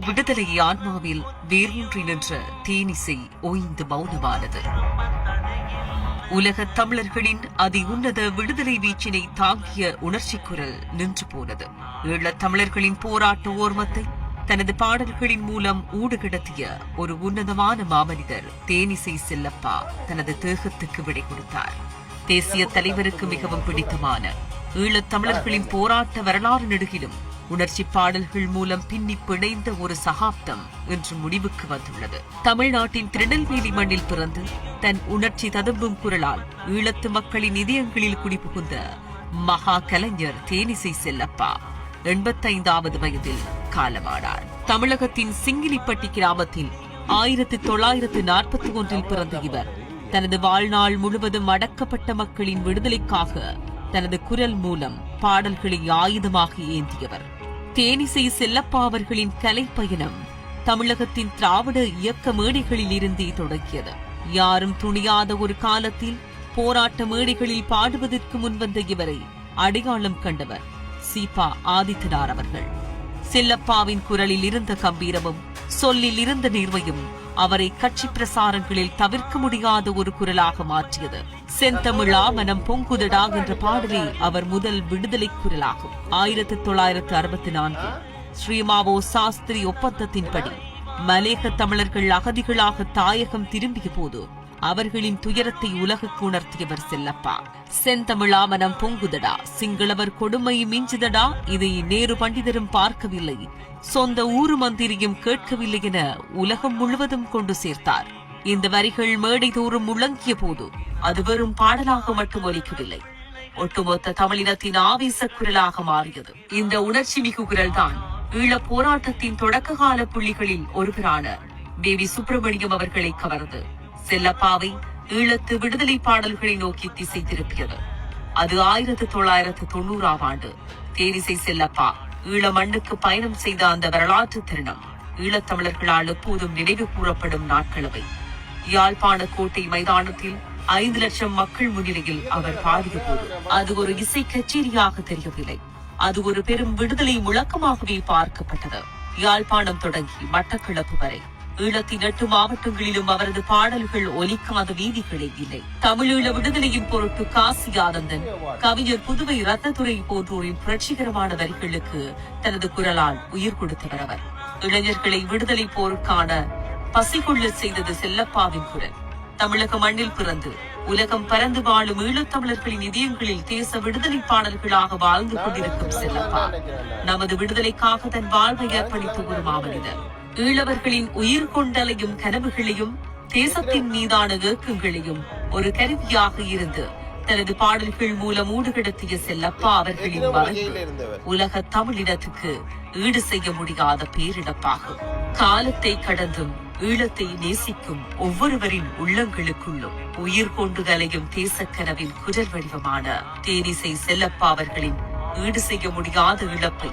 விடுதலை ஆன்மாவில் வேரூன்றி நின்ற தேனிசை ஓய்ந்து மௌனமானது. உலக தமிழர்களின் அதி உன்னத விடுதலை வீச்சினை தாங்கிய உணர்ச்சி குரல் நின்று போனது. ஈழத் தமிழர்களின் போராட்ட ஓர்மத்தை தனது பாடல்களின் மூலம் ஊடுகிடத்திய ஒரு உன்னதமான மாமனிதர் தேனிசை செல்லப்பா தனது தேகத்துக்கு விடை கொடுத்தார். தேசிய தலைவருக்கு மிகவும் பிடித்தமான ஈழத் தமிழர்களின் போராட்ட வரலாறு நெடுகிலும் உணர்ச்சி பாடல்கள் மூலம் பின்னி பிணைந்த ஒரு சகாப்தம் இன்று முடிவுக்கு வந்துள்ளது. தமிழ்நாட்டின் திருநெல்வேலி மண்ணில் பிறந்து தன் உணர்ச்சி ததும்பும் குரலால் ஈழத்து மக்களின் இதயங்களில் குடிபுகுந்த மகா கலைஞர் தேனிசை செல்லப்பா 85வது வயதில் காலமானார். தமிழகத்தின் சிங்கிலிப்பட்டி கிராமத்தில் 1941 பிறந்த இவர் தனது வாழ்நாள் முழுவதும் அடக்கப்பட்ட மக்களின் விடுதலைக்காக தனது குரல் மூலம் பாடல்களை ஆயுதமாக ஏந்தியவர். தேனிசை செல்லப்பா அவர்களின் கலை பயணம் தமிழகத்தின் திராவிட இயக்க மேடைகளில் இருந்தே தொடங்கியது. யாரும் துணியாத ஒரு காலத்தில் போராட்ட மேடைகளில் பாடுவதற்கு முன்வந்த இவரை அடையாளம் கண்டவர் சீபா ஆதித்தனார் அவர்கள். செல்லப்பாவின் குரலில் இருந்த கம்பீரமும் சொல்லில் இருந்த நேர்மையும் அவரை கட்சி பிரசாரங்களில் தவிர்க்க முடியாத ஒரு குரலாக மாற்றியது. செந்தமிழா மனம் பொங்குதடா என்ற பாடலே அவர் முதல் விடுதலை குரலாகும். 1964 ஸ்ரீமாவோ சாஸ்திரி ஒப்பந்தத்தின்படி மலேக தமிழர்கள் அகதிகளாக தாயகம் திரும்பிய போது அவர்களின் துயரத்தை உலகுக்கு உணர்த்தியவர் செல்லப்பா. செந்தமிழா மனம் பொங்குதடா, சிங்களவர் கொடுமை மிஞ்சுதடா, இதை நேரு பண்டிதரும் பார்க்கவில்லை, சொந்த ஊரு மந்திரியும் கேட்கவில்லை என உலகம் முழுவதும் கொண்டு சேர்த்தார். இந்த வரிகள் மேடை தோறும் முழங்கிய போது அது வெறும் பாடலாக மட்டும் ஒலிக்கவில்லை, ஒட்டுமொத்த தமிழினத்தின் ஆவேச குரலாக மாறியது. இந்த உணர்ச்சி மிகு குரல்தான் ஈழ போராட்டத்தின் தொடக்க கால புள்ளிகளில் ஒருவரான தேவி சுப்பிரமணியம் அவர்களை கவர்ந்து செல்லப்பாவை ஈழத்து விடுதலை பாடல்களை நோக்கி திசை திருப்பியது. அது 1990ஆம் ஆண்டு தேனிசை செல்லப்பா ஈழ மண்ணுக்கு பயணம் செய்த அந்த வரலாற்று தருணம் ஈழத்தமிழர்களால் எப்போதும் நினைவு கூறப்படும் நாட்களவை. யாழ்ப்பாண கோட்டை மைதானத்தில் 5 லட்சம் மக்கள் முன்னிலையில் அவர் பாடிய போது அது ஒரு இசை கச்சேரியாக தெரியவில்லை, அது ஒரு பெரும் விடுதலை முழக்கமாகவே பார்க்கப்பட்டது. யாழ்ப்பாணம் தொடங்கி மட்டக்களப்பு வரை ஈழத்தின் 8 மாவட்டங்களிலும் அவரது பாடல்கள் ஒலிக்காத வீதிகளே இல்லை. தமிழீழ விடுதலையின் பொருட்டு காசி ஆனந்தன், கவிஞர் புதுவை ரத்னதுரை போன்றோரின் புரட்சிகரமான வரிகளுக்கு தனது குரலால் உயிர் கொடுத்தவர் அவர். இளைஞர்களை விடுதலை போருக்கான பசிகொள்ள செய்தது செல்லப்பாவின் குரல். தமிழக மண்ணில் பிறந்து உலகம் பறந்து வாழும் ஈழத்தமிழர்களின் இதயங்களில் தேச விடுதலை பாடல்களாக வாழ்ந்து கொண்டிருக்கும் செல்லப்பா நமது விடுதலைக்காக தன் வாழ்வை அர்ப்பணித்த ஒரு மாமனிதர். ஈழவர்களின் உயிர் கொண்டலையும் கனவுகளையும் தேசத்தின் மீதான ஏக்கங்களையும் ஒரு கருவியாக இருந்து தனது பாடல்கள் மூலம் ஊடுகிடத்திய செல்லப்பா அவர்களின் மறைவு உலக தமிழினத்துக்கு ஈடு செய்ய முடியாத பேரிழப்பாகும். காலத்தை கடந்தும் ஈழத்தை நேசிக்கும் ஒவ்வொருவரின் உள்ளங்களுக்குள்ளும் உயிர் கொண்டு அலையும் தேசக்கனவின் குரல் வடிவமான தேனிசை செல்லப்பா அவர்களின் ஈடு செய்ய முடியாத இழப்பை